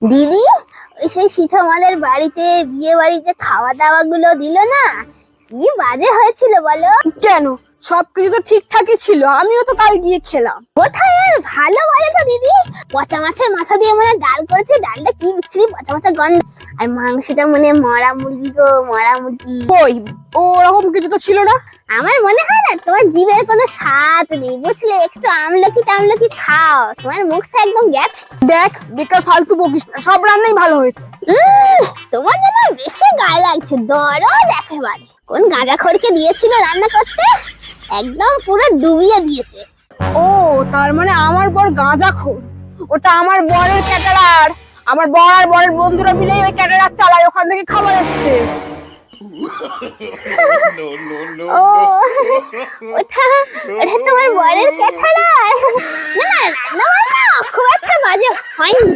দিদি, ওই সেই শীত আমাদের বাড়িতে বিয়ে বাড়িতে খাওয়া দাওয়া গুলো দিল না, কি বাজে হয়েছিল বলো? কেন? সবকিছু তো ঠিকঠাকই ছিল, আমিও তো কাল গিয়ে খেলাম। কোথায় আর ভালো বলে তো দিদি, পচা মাছের মাথা দিয়ে মনে ডাল করেছে, ডালটা কি বিচ্ছিরি পচা পচা গন্ধ, আর মাংসটা মনে মরা মুরগি গো, মরা মুরগি। ওই ওরকম কিছু তো ছিল না। আমার মনে হয় না তোমার জিভের কোনো স্বাদ নেই, বুঝলে? একটু আমলকি টামলকি খাও, তোমার মুখটা একদম গেছে। দেখ, বেকার ফালতু বকিস না, সব রান্নাই ভালো হয়েছে। তোমার যেন বেশি গায়ে লাগছে, দরদ একেবারে। কোন গাঁজাখড়কে দিয়েছিল রান্না করতে, একদম পুরো ডুবিয়ে দিয়েছে। ও, তার মানে আমার বর গাঁজাখোর। ওটা আমার বরের ক্যাটারার। আমার বর আর বরের বন্ধুরা মিলে ওই ক্যাটারার চালায়, ওখান থেকে খাবার এসছে। ও, ওটা ওটা তোমার বরের ক্যাটারার। না না, রান্না বান্না খুব একটা বাজে হয়নি।